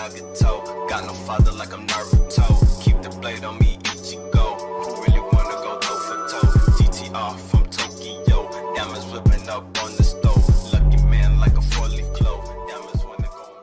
Nagato. Got no father like I'm Naruto. Keep the blade on me, Ichigo. Who really wanna go toe for toe? GTR from Tokyo. Diamonds whipping up on the stove. Lucky man like a 4-leaf clove. Diamonds wanna go.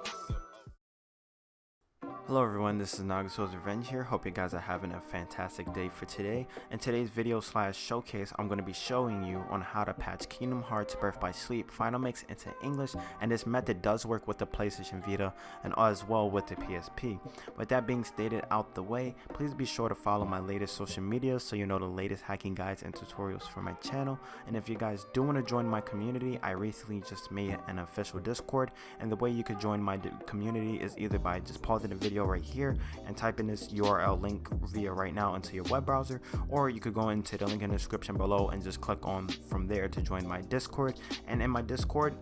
Hello everyone, this is Nagaso's Revenge here. Hope you guys are having a fantastic day for today. In today's video / showcase, I'm going to be showing you on how to patch Kingdom Hearts Birth by Sleep Final Mix into English, and this method does work with the PlayStation Vita and as well with the PSP. With that being stated out the way, please be sure to follow my latest social media so you know the latest hacking guides and tutorials for my channel. And if you guys do want to join my community, I recently just made an official Discord, and the way you could join my community is either by just pausing the video right here and type in this URL link via right now into your web browser, or you could go into the link in the description below and just click on from there to join my Discord. And in my Discord,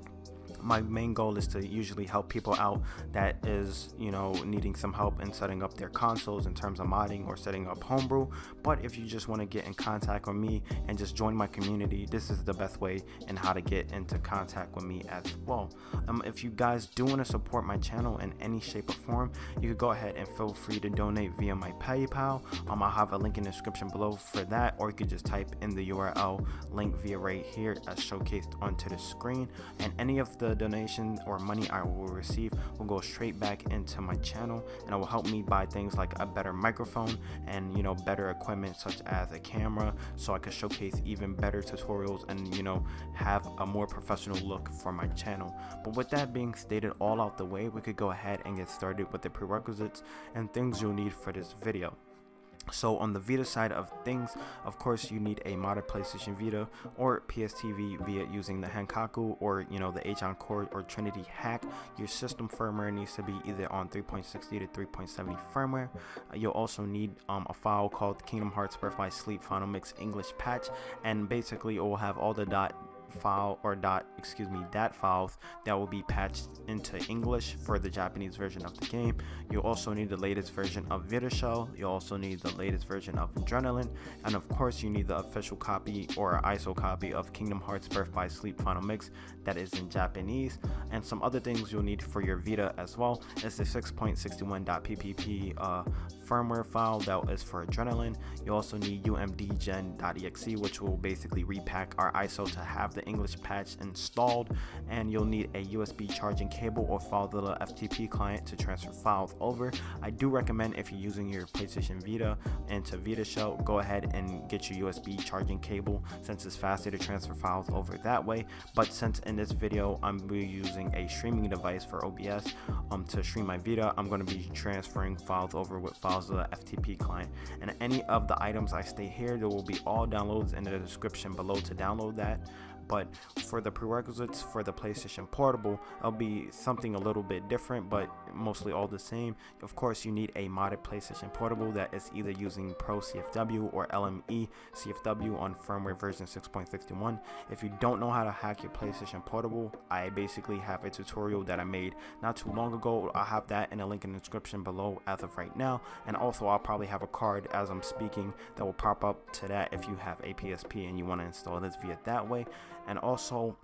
my main goal is to usually help people out that is, needing some help in setting up their consoles in terms of modding or setting up homebrew. But if you just want to get in contact with me and just join my community, this is the best way and how to get into contact with me as well. If you guys do want to support my channel in any shape or form, you could go ahead and feel free to donate via my PayPal. I'll have a link in the description below for that, or you could just type in the URL link via right here as showcased onto the screen, and any of the donation or money I will receive will go straight back into my channel, and it will help me buy things like a better microphone and better equipment such as a camera, so I can showcase even better tutorials and have a more professional look for my channel. But with that being stated all out the way, we could go ahead and get started with the prerequisites and things you'll need for this video. So on the Vita side of things, of course you need a modded PlayStation Vita or PSTV via using the Henkaku or the H-Encore or Trinity hack. Your system firmware needs to be either on 3.60 to 3.70 firmware. You'll also need a file called Kingdom Hearts Birth by Sleep Final Mix English Patch, and basically it will have all the dat files that will be patched into English for the Japanese version of the game. You'll also need the latest version of VitaShell. You'll also need the latest version of Adrenaline, and of course you need the official copy or ISO copy of Kingdom Hearts Birth by Sleep Final Mix that is in Japanese. And some other things you'll need for your Vita as well is the 6.61.PPP firmware file that is for Adrenaline. You also need UMDGEN.exe, which will basically repack our ISO to have the English patch installed, and you'll need a USB charging cable or FileZilla FTP client to transfer files over. I do recommend, if you're using your PlayStation Vita into VitaShell, go ahead and get your USB charging cable since it's faster to transfer files over that way. But since in this video I'm using a streaming device for OBS to stream my Vita, I'm going to be transferring files over with FileZilla FTP client. And any of the items I state here, there will be all downloads in the description below to download that. But for the prerequisites for the PlayStation Portable, it'll be something a little bit different, but mostly all the same. Of course, you need a modded PlayStation Portable that is either using PRO CFW or LME CFW on firmware version 6.61. If you don't know how to hack your PlayStation Portable, I basically have a tutorial that I made not too long ago. I'll have that in a link in the description below as of right now, and also I'll probably have a card as I'm speaking that will pop up to that if you have a PSP and you want to install this via that way. And also,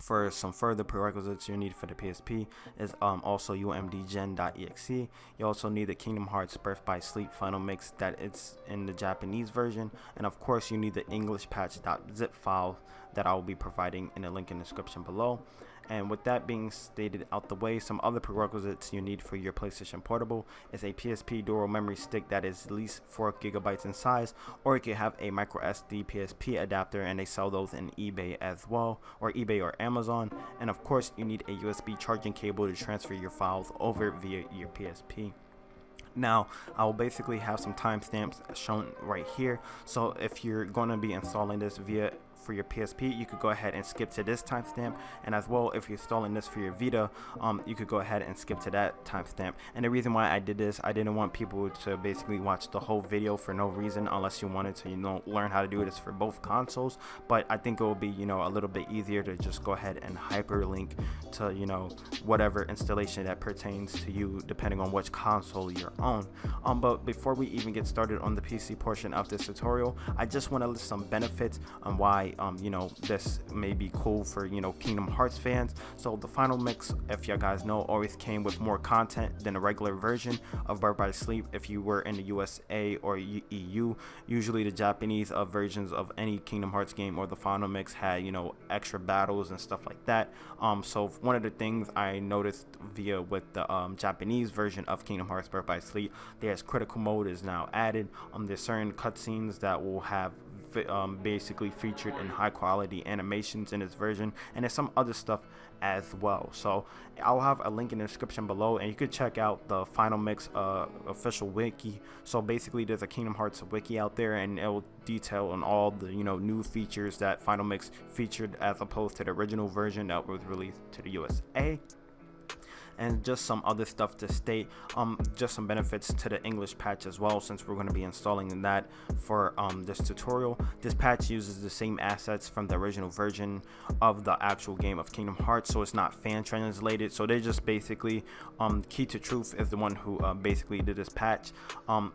for some further prerequisites you need for the PSP is also UMDGEN.exe. You also need the Kingdom Hearts Birth by Sleep Final Mix that it's in the Japanese version, and of course you need the English Patch.zip file that I will be providing in the link in the description below. And with that being stated out the way, some other prerequisites you need for your PlayStation Portable is a PSP Duo Memory Stick that is at least 4 GB in size, or you can have a micro SD PSP adapter, and they sell those in eBay as well, or eBay or Amazon. And of course you need a USB charging cable to transfer your files over via your PSP. Now I will basically have some timestamps shown right here, so if you're going to be installing this for your PSP, you could go ahead and skip to this timestamp, and as well if you're installing this for your Vita, you could go ahead and skip to that timestamp. And the reason why I did this, I didn't want people to basically watch the whole video for no reason unless you wanted to learn how to do this for both consoles. But I think it will be a little bit easier to just go ahead and hyperlink to whatever installation that pertains to you depending on which console you're on. But before we even get started on the PC portion of this tutorial, I just want to list some benefits on why why this may be cool for Kingdom Hearts fans. So the final mix, if you guys know, always came with more content than a regular version of Birth by Sleep. If you were in the USA or EU, usually the Japanese versions of any Kingdom Hearts game or the final mix had extra battles and stuff like that. So one of the things I noticed with the Japanese version of Kingdom Hearts Birth by Sleep, there's critical mode is now added. There's certain cutscenes that will have basically featured in high quality animations in this version, and there's some other stuff as well. So I'll have a link in the description below, and you could check out the final mix official wiki. So basically there's a Kingdom Hearts wiki out there, and it will detail on all the new features that final mix featured as opposed to the original version that was released to the USA. And just some other stuff to state, just some benefits to the English patch as well, since we're going to be installing that for this tutorial. This patch uses the same assets from the original version of the actual game of Kingdom Hearts, so it's not fan translated. So they just basically KeyToTruth is the one who basically did this patch.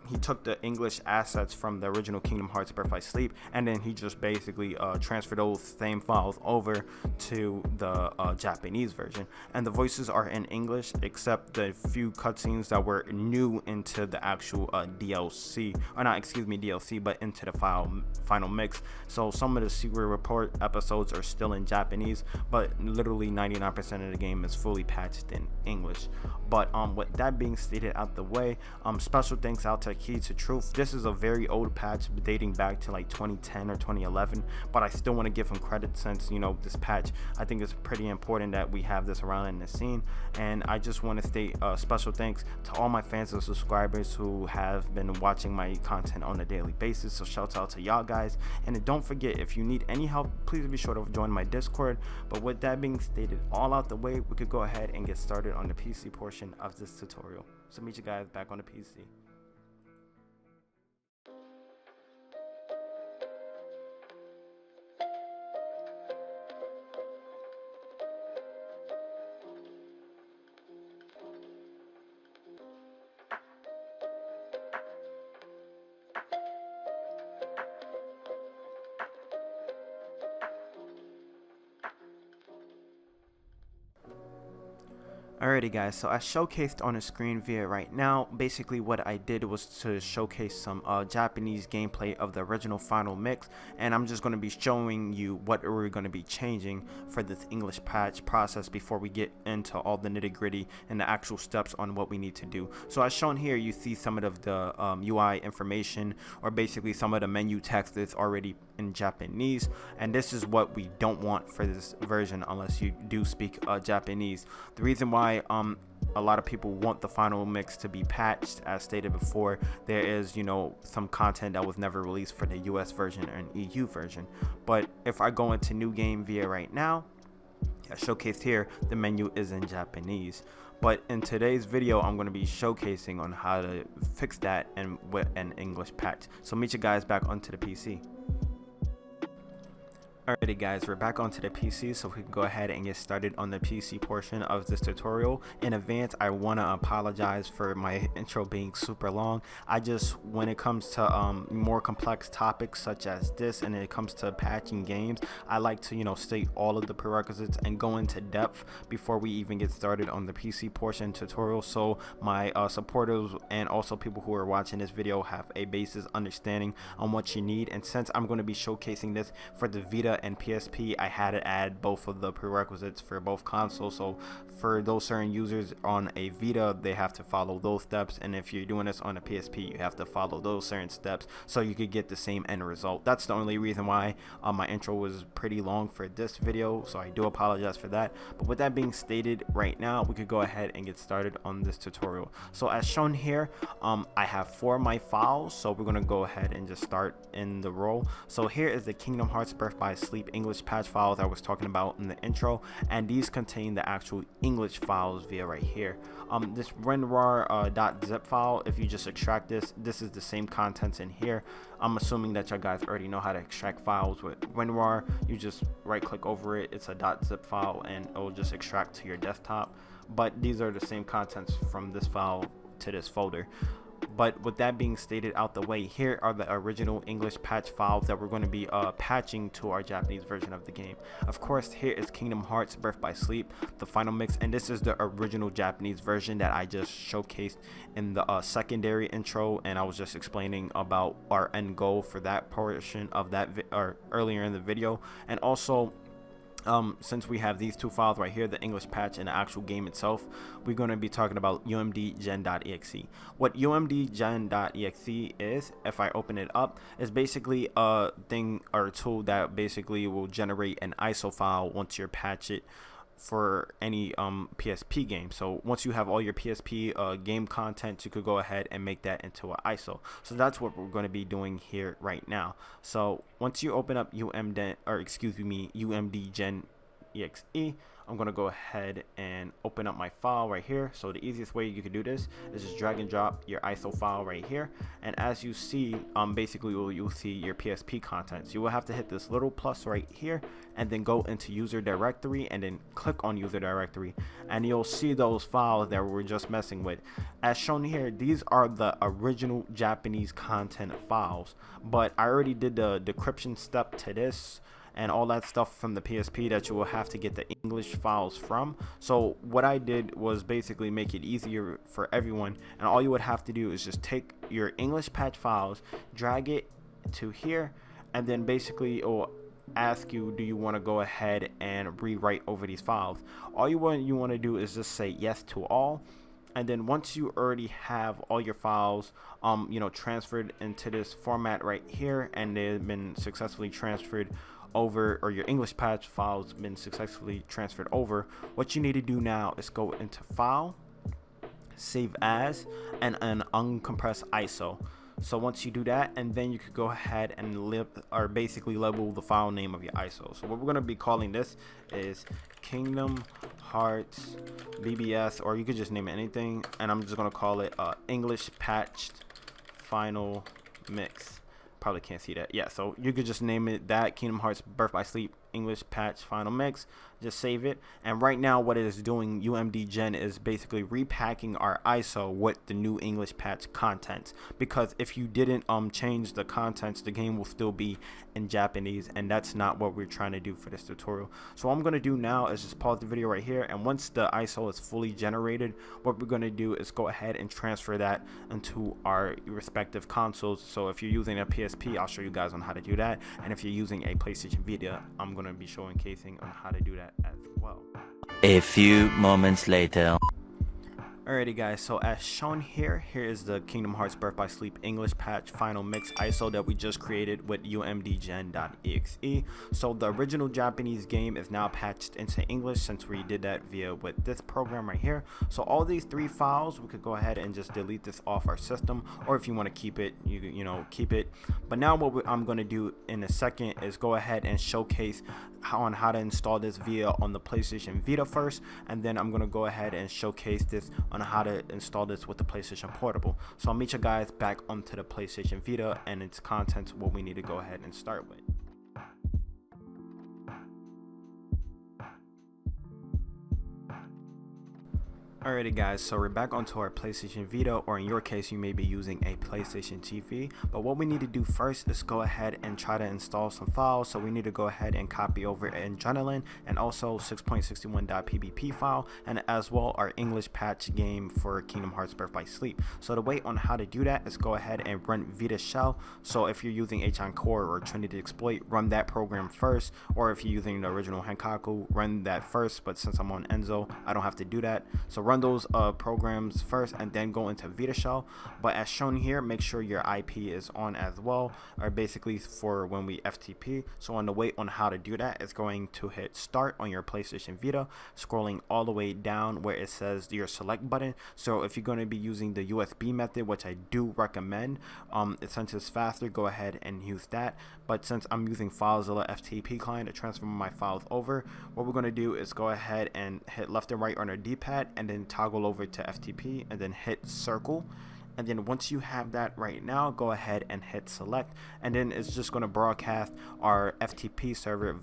He took the English assets from the original Kingdom Hearts Birth by Sleep, and then he just basically transferred those same files over to the Japanese version, and the voices are in English except the few cutscenes that were new into the actual DLC, or not, excuse me, DLC, but into the final mix. So some of the Secret Report episodes are still in Japanese, but literally 99% of the game is fully patched in English. But with that being stated out the way, special thanks out to KeyToTruth. This is a very old patch dating back to like 2010 or 2011, but I still want to give him credit since this patch, I think it's pretty important that we have this around in the scene. And I just want to state special thanks to all my fans and subscribers who have been watching my content on a daily basis. So shout out to y'all guys, and don't forget, if you need any help, please be sure to join my Discord. But with that being stated all out the way, we could go ahead and get started on the PC portion of this tutorial. So meet you guys back on the PC. Alrighty guys, so as showcased on the screen via right now, basically what I did was to showcase some Japanese gameplay of the original final mix, and I'm just going to be showing you what we're going to be changing for this English patch process before we get into all the nitty gritty and the actual steps on what we need to do. So as shown here, you see some of the UI information, or basically some of the menu text that's already in Japanese, and this is what we don't want for this version unless you do speak Japanese. The reason why a lot of people want the final mix to be patched, as stated before, there is some content that was never released for the US version and EU version. But if I go into new game via right now, as showcased here, the menu is in Japanese. But in today's video, I'm going to be showcasing on how to fix that and with an English patch. So meet you guys back onto the PC. Alrighty guys, we're back onto the PC, so we can go ahead and get started on the PC portion of this tutorial. In advance, I want to apologize for my intro being super long. When it comes to more complex topics such as this, and it comes to patching games, I like to state all of the prerequisites and go into depth before we even get started on the PC portion tutorial, so my supporters and also people who are watching this video have a basis understanding on what you need. And since I'm going to be showcasing this for the Vita and PSP, I had to add both of the prerequisites for both consoles. So for those certain users on a Vita, they have to follow those steps, and if you're doing this on a PSP, you have to follow those certain steps so you could get the same end result. That's the only reason why my intro was pretty long for this video, so I do apologize for that. But with that being stated, right now we could go ahead and get started on this tutorial. So as shown here, I have 4 of my files, so we're gonna go ahead and just start in the roll. So here is the Kingdom Hearts Birth by Sleep English patch files I was talking about in the intro, and these contain the actual English files via right here. This WinRAR.zip file, if you just extract this is the same contents in here. I'm assuming that you guys already know how to extract files with WinRAR. You just right click over it, it's a .zip file, and it will just extract to your desktop. But these are the same contents from this file to this folder. But with that being stated out the way, here are the original English patch files that we're going to be patching to our Japanese version of the game. Of course, here is Kingdom Hearts Birth by Sleep, the final mix, and this is the original Japanese version that I just showcased in the secondary intro, and I was just explaining about our end goal for that portion of that earlier in the video. And also, since we have these two files right here, the English patch and the actual game itself, we're going to be talking about UMDGEN.exe. What UMDGEN.exe is, if I open it up, is basically a thing or a tool that basically will generate an ISO file once you patch it for any PSP game. So once you have all your PSP game content, you could go ahead and make that into an ISO. So that's what we're going to be doing here right now. So once you open up UMDGEN.exe, I'm going to go ahead and open up my file right here. So the easiest way you can do this is just drag and drop your ISO file right here, and as you see, basically you'll see your PSP contents. You will have to hit this little plus right here and then go into user directory and then click on user directory, and you'll see those files that we're just messing with. As shown here, these are the original Japanese content files, but I already did the decryption step to this and all that stuff from the PSP that you will have to get the English files from. So what I did was basically make it easier for everyone, and all you would have to do is just take your English patch files, drag it to here, and then basically it will ask you, do you want to go ahead and rewrite over these files. All you want to do is just say yes to all, and then once you already have all your files transferred into this format right here, and they've been successfully transferred over, or your English patch files been successfully transferred over, what you need to do now is go into File, Save As, and an uncompressed ISO. So once you do that, and then you could go ahead and basically label the file name of your ISO. So what we're going to be calling this is Kingdom Hearts BBS, or you could just name it anything, and I'm just going to call it English Patched Final Mix. Probably can't see that. Yeah, so you could just name it that, Kingdom Hearts Birth by Sleep English Patch Final Mix. Just save it, and right now what it is doing, UMDGEN is basically repacking our ISO with the new English patch contents, because if you didn't change the contents, the game will still be in Japanese, and that's not what we're trying to do for this tutorial. So what I'm going to do now is just pause the video right here, and once the ISO is fully generated, what we're going to do is go ahead and transfer that into our respective consoles. So if you're using a PSP, I'll show you guys on how to do that, and if you're using a PlayStation Vita, I'm going to be showcasing on how to do that as well. A few moments later. Alrighty guys, so as shown here, here is the Kingdom Hearts Birth by Sleep English Patch Final Mix ISO that we just created with UMDGEN.exe. So the original Japanese game is now patched into English since we did that with this program right here. So all these three files, we could go ahead and just delete this off our system, or if you want to keep it, you know, keep it. But now what I'm going to do in a second is go ahead and showcase how to install this on the PlayStation Vita first, and then I'm going to go ahead and showcase this on how to install this with the PlayStation Portable. So I'll meet you guys back onto the PlayStation Vita and its contents, what we need to go ahead and start with. Alrighty guys, so we're back onto our PlayStation Vita, or in your case you may be using a PlayStation TV. But what we need to do first is go ahead and try to install some files. So we need to go ahead and copy over Adrenaline and also 6.61.pbp file, and as well our English patch game for Kingdom Hearts Birth by Sleep. So the way on how to do that is go ahead and run VitaShell. So if you're using H-Encore or Trinity exploit, run that program first, or if you're using the original Henkaku, run that first. But since I'm on Enzo, I don't have to do that. So run those programs first and then go into VitaShell. But as shown here, make sure your IP is on as well, or basically for when we FTP. So on the way on how to do that is going to hit start on your PlayStation Vita, scrolling all the way down where it says your select button. So if you're going to be using the USB method, which I do recommend, since it's faster, go ahead and use that. But since I'm using FileZilla FTP Client to transfer my files over, what we're going to do is go ahead and hit left and right on our D-pad and then toggle over to FTP and then hit circle. And then once you have that right now, go ahead and hit select, and then it's just going to broadcast our FTP server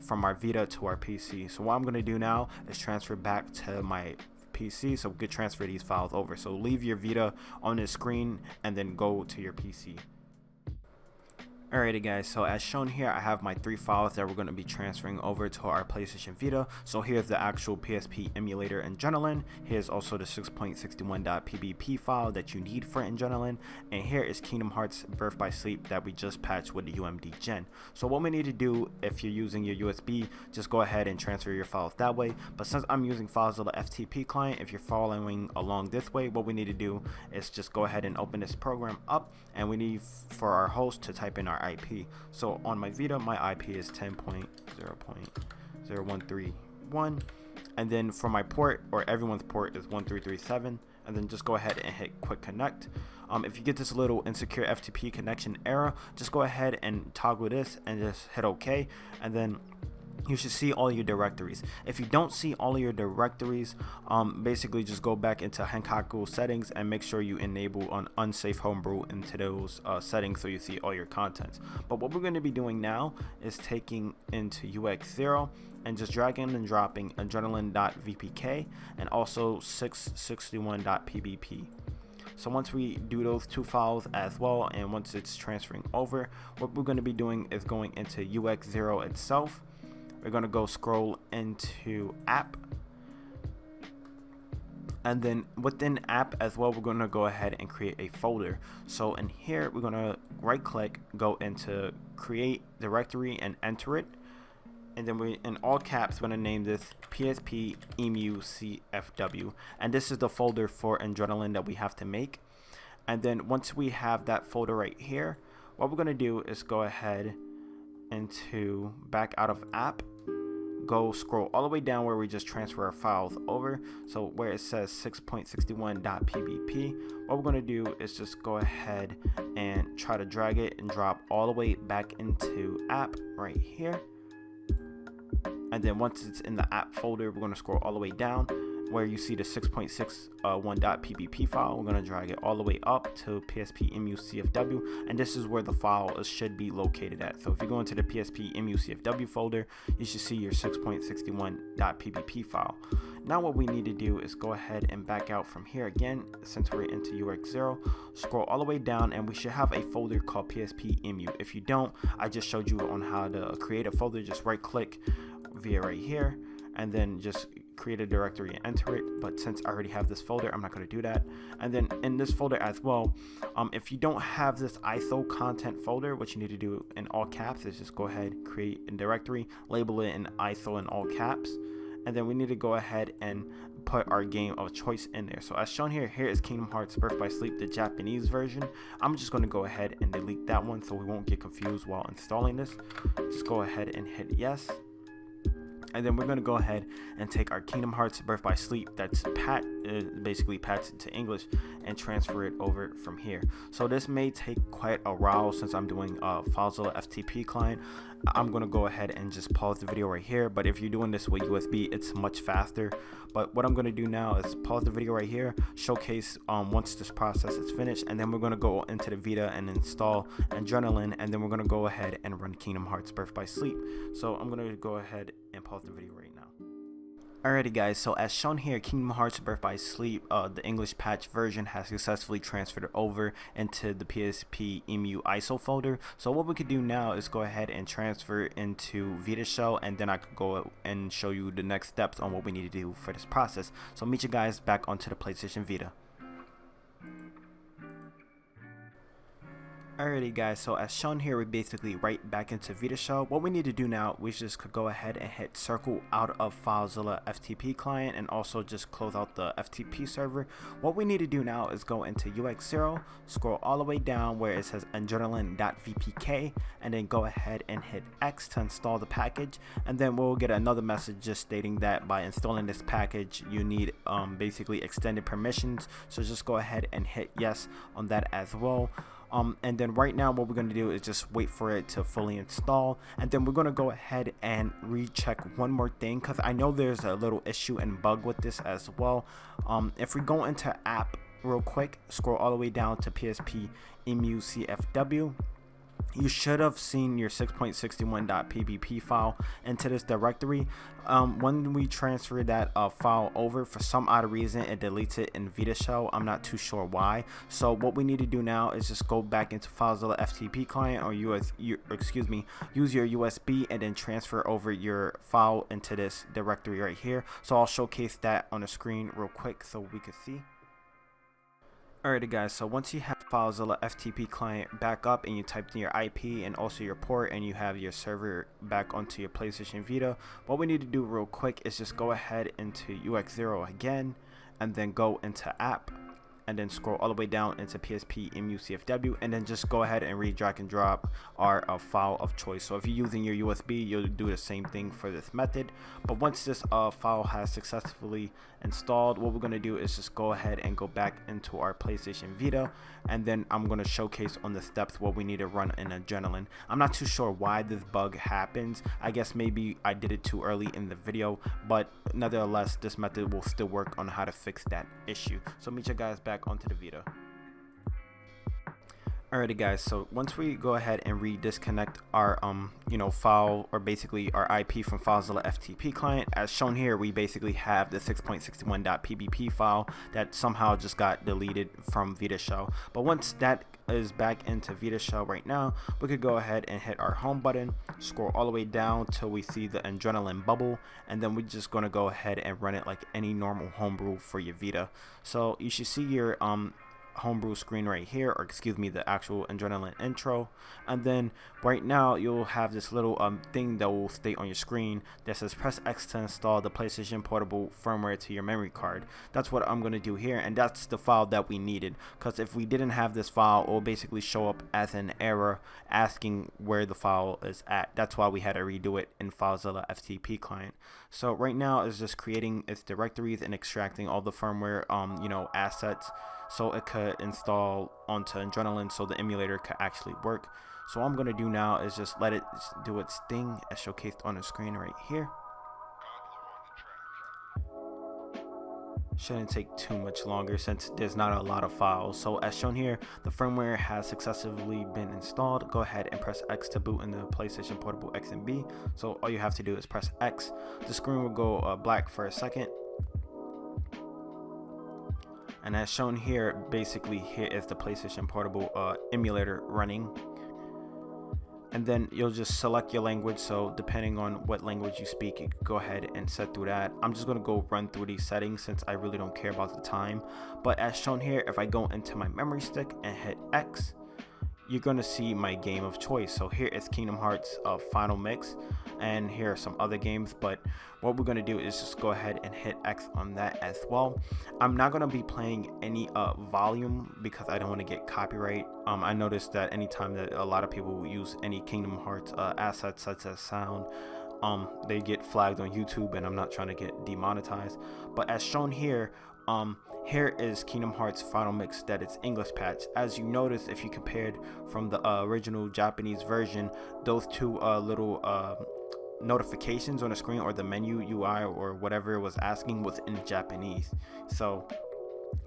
from our Vita to our PC. So what I'm going to do now is transfer back to my PC, so we could transfer these files over. So leave your Vita on the screen and then go to your PC. Alrighty guys, so as shown here, I have my 3 files that we're going to be transferring over to our PlayStation Vita. So here's the actual PSP emulator Adrenaline. Here's also the 6.61.pbp file that you need for Adrenaline. And here is Kingdom Hearts Birth by Sleep that we just patched with the UMDGEN. So what we need to do, if you're using your USB, just go ahead and transfer your files that way. But since I'm using FileZilla FTP Client, if you're following along this way, what we need to do is just go ahead and open this program up, and we need for our host to type in our IP. So on my Vita, my IP is 10.0.0131, and then for my port, or everyone's port, is 1337, and then just go ahead and hit quick connect. If you get this little insecure FTP connection error, just go ahead and toggle this and just hit OK, and then you should see all your directories. If you don't see all of your directories, basically just go back into Henkaku settings and make sure you enable an unsafe homebrew into those settings so you see all your contents. But what we're going to be doing now is taking into UX0 and just dragging and dropping adrenaline.vpk and also 661.pbp. So once we do those 2 files as well, and once it's transferring over, what we're going to be doing is going into UX0 itself. We're going to go scroll into app, and then within app as well, we're going to go ahead and create a folder. So in here, we're going to right click, go into create directory and enter it, and then we, in all caps, going to name this PSP CFW, and this is the folder for Adrenaline that we have to make. And then once we have that folder right here, what we're going to do is go ahead into back out of app, go scroll all the way down where we just transfer our files over. So where it says 6.61.pbp, what we're going to do is just go ahead and try to drag it and drop all the way back into app right here. And then once it's in the app folder, we're going to scroll all the way down where you see the 6.61.pbp file. We're going to drag it all the way up to PSP CFW, and this is where the file should be located at. So if you go into the PSP CFW folder, you should see your 6.61.pbp file. Now what we need to do is go ahead and back out from here again, since we're into UX0, scroll all the way down, and we should have a folder called PSP EMU. If you don't, I just showed you on how to create a folder. Just right click via right here, and then just create a directory and enter it. But since I already have this folder, I'm not going to do that. And then in this folder as well, if you don't have this ISO content folder, what you need to do in all caps is just go ahead, create a directory, label it in ISO in all caps, and then we need to go ahead and put our game of choice in there. So as shown here, here is Kingdom Hearts Birth by Sleep, the Japanese version. I'm just going to go ahead and delete that one so we won't get confused while installing this. Just go ahead and hit yes. And then we're going to go ahead and take our Kingdom Hearts Birth by Sleep that's basically patched to English and transfer it over from here. So this may take quite a while since I'm doing FileZilla FTP Client. I'm going to go ahead and just pause the video right here, but if you're doing this with USB, it's much faster. But what I'm going to do now is pause the video right here, showcase once this process is finished, and then we're going to go into the Vita and install Adrenaline, and then we're going to go ahead and run Kingdom Hearts Birth by Sleep. So I'm going to go ahead and pause the video right now. Alrighty guys, so as shown here, Kingdom Hearts Birth by Sleep, the English patch version has successfully transferred over into the PSP EMU ISO folder. So what we could do now is go ahead and transfer into VitaShell, and then I could go and show you the next steps on what we need to do for this process. So meet you guys back onto the PlayStation Vita. Alrighty guys, so as shown here, we're basically right back into VitaShell. What we need to do now, we just could go ahead and hit circle out of FileZilla FTP Client and also just close out the FTP server. What we need to do now is go into UX0, scroll all the way down where it says adrenaline.vpk, and then go ahead and hit X to install the package. And then we'll get another message just stating that by installing this package, you need basically extended permissions. So just go ahead and hit yes on that as well. And then right now what we're going to do is just wait for it to fully install, and then we're going to go ahead and recheck one more thing, because I know there's a little issue and bug with this as well. If we go into app real quick, scroll all the way down to PSP EMU CFW, you should have seen your 6.61.ppp file into this directory. When we transfer that file over, for some odd reason it deletes it in VitaShell. I'm not too sure why. So what we need to do now is just go back into FileZilla FTP Client, or use your USB and then transfer over your file into this directory right here. So I'll showcase that on the screen real quick so we can see. Alrighty guys, so once you have FileZilla FTP Client back up and you typed in your IP and also your port and you have your server back onto your PlayStation Vita, what we need to do real quick is just go ahead into UX0 again and then go into app and then scroll all the way down into PSP MU CFW, and then just go ahead and drag and drop our file of choice. So if you're using your USB, you'll do the same thing for this method. But once this file has successfully installed, what we're going to do is just go ahead and go back into our PlayStation Vita, and then I'm going to showcase on the steps what we need to run in Adrenaline. I'm not too sure why this bug happens. I guess maybe I did it too early in the video, but nevertheless this method will still work on how to fix that issue. So meet you guys back onto the Vita. Alrighty guys, so once we go ahead and disconnect our file, or basically our IP from FileZilla FTP Client, as shown here, we basically have the 6.61.ppp file that somehow just got deleted from VitaShell. But once that is back into VitaShell right now, we could go ahead and hit our home button, scroll all the way down till we see the Adrenaline bubble, and then we're just going to go ahead and run it like any normal homebrew for your Vita. So you should see your homebrew screen right here, or excuse me, the actual Adrenaline intro, and then right now you'll have this little thing that will state on your screen that says press X to install the PlayStation Portable firmware to your memory card. That's what I'm going to do here, and that's the file that we needed, because if we didn't have this file, it will basically show up as an error asking where the file is at. That's why we had to redo it in FileZilla FTP Client. So right now it's just creating its directories and extracting all the firmware assets so it could install onto Adrenaline so the emulator could actually work. So what I'm going to do now is just let it do its thing as showcased on the screen right here. Shouldn't take too much longer since there's not a lot of files. So as shown here, the firmware has successfully been installed. Go ahead and press X to boot in the PlayStation Portable X and B. So all you have to do is press X. The screen will go black for a second. And as shown here, basically here is the PlayStation Portable emulator running. And then you'll just select your language, so depending on what language you speak, you can go ahead and set through that. I'm just going to go run through these settings since I really don't care about the time. But as shown here, if I go into my memory stick and hit X, you're going to see my game of choice. So here is Kingdom Hearts Final Mix, and here are some other games, but what we're going to do is just go ahead and hit X on that as well. I'm not going to be playing any volume because I don't want to get copyright. I noticed that anytime that a lot of people use any Kingdom Hearts assets such as sound, they get flagged on YouTube, and I'm not trying to get demonetized. But as shown here, here is Kingdom Hearts Final Mix, that it's English patch. As you notice, if you compared from the original Japanese version, those two little notifications on the screen, or the menu UI or whatever it was asking, was in Japanese. So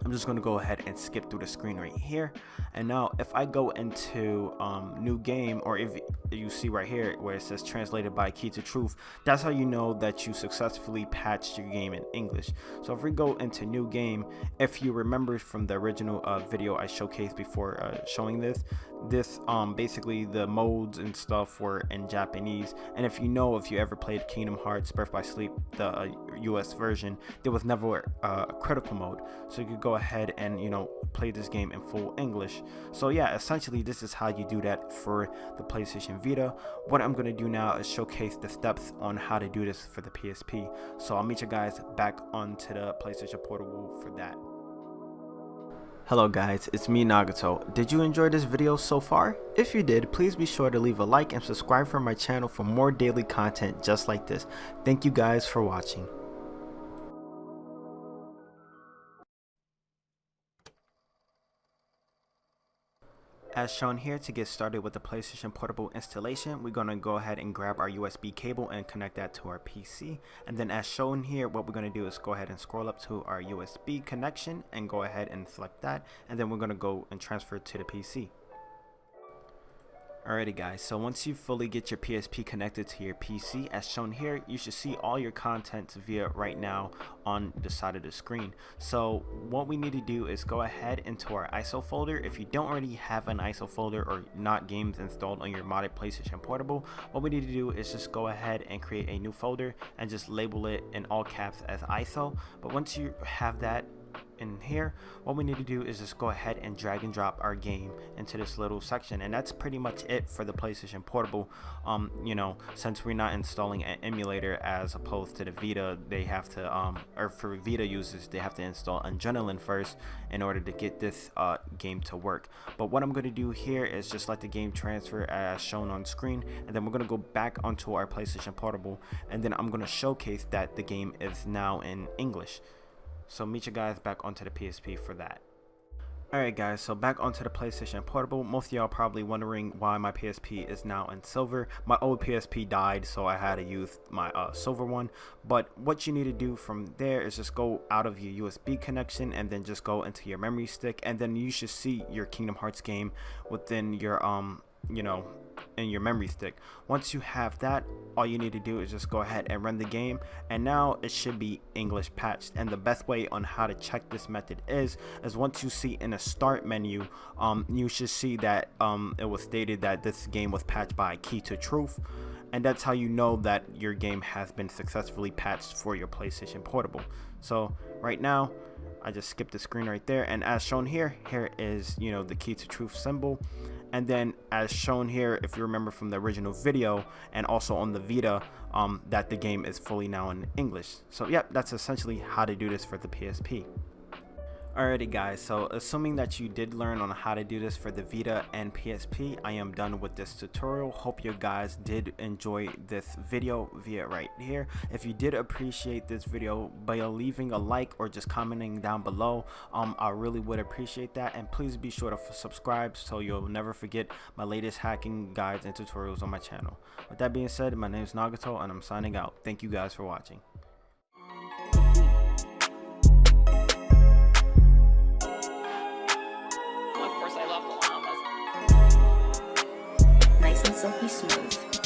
I'm just going to go ahead and skip through the screen right here. And now if I go into new game, or if you see right here where it says translated by KeyToTruth, that's how you know that you successfully patched your game in English. So if we go into new game, if you remember from the original video I showcased before showing this basically the modes and stuff were in Japanese. And if you ever played Kingdom Hearts Birth by Sleep, the US version, there was never a critical mode, so you could go ahead and play this game in full English. So yeah, essentially this is how you do that for the PlayStation Vita. What I'm going to do now is showcase the steps on how to do this for the PSP. So I'll meet you guys back onto the PlayStation Portable for that. Hello guys, it's me Nagato. Did you enjoy this video so far? If you did, please be sure to leave a like and subscribe for my channel for more daily content just like this. Thank you guys for watching. As shown here, to get started with the PlayStation Portable installation, we're going to go ahead and grab our USB cable and connect that to our PC. And then as shown here, what we're going to do is go ahead and scroll up to our USB connection and go ahead and select that. And then we're going to go and transfer it to the PC. Alrighty guys, so once you fully get your PSP connected to your PC, as shown here, you should see all your content via right now on the side of the screen. So what we need to do is go ahead into our ISO folder. If you don't already have an ISO folder or not games installed on your modded PlayStation Portable, what we need to do is just go ahead and create a new folder and just label it in all caps as ISO. But once you have that in here, what we need to do is just go ahead and drag and drop our game into this little section, and that's pretty much it for the PlayStation Portable. You know, since we're not installing an emulator as opposed to the Vita, they have to or for Vita users, they have to install UMDGEN.exe first in order to get this game to work. But what I'm going to do here is just let the game transfer as shown on screen, and then we're going to go back onto our PlayStation Portable, and then I'm going to showcase that the game is now in English. So meet you guys back onto the PSP for that. Alright guys, so back onto the PlayStation Portable. Most of y'all probably wondering why my PSP is now in silver. My old PSP died, so I had to use my silver one. But what you need to do from there is just go out of your USB connection and then just go into your memory stick, and then you should see your Kingdom Hearts game within your you know, in your memory stick. Once you have that, all you need to do is just go ahead and run the game, and now it should be English patched. And the best way on how to check this method is once you see in the start menu, you should see that it was stated that this game was patched by KeyToTruth, and that's how you know that your game has been successfully patched for your PlayStation Portable. So right now I just skipped the screen right there, and as shown here is, you know, the KeyToTruth symbol. And then as shown here, if you remember from the original video and also on the Vita, that the game is fully now in English. So yep, that's essentially how to do this for the PSP. Alrighty guys, so assuming that you did learn on how to do this for the Vita and PSP, I am done with this tutorial. Hope you guys did enjoy this video via right here. If you did appreciate this video, by leaving a like or just commenting down below, I really would appreciate that. And please be sure to subscribe so you'll never forget my latest hacking guides and tutorials on my channel. With that being said, my name is Nagato and I'm signing out. Thank you guys for watching. Nice and silky smooth.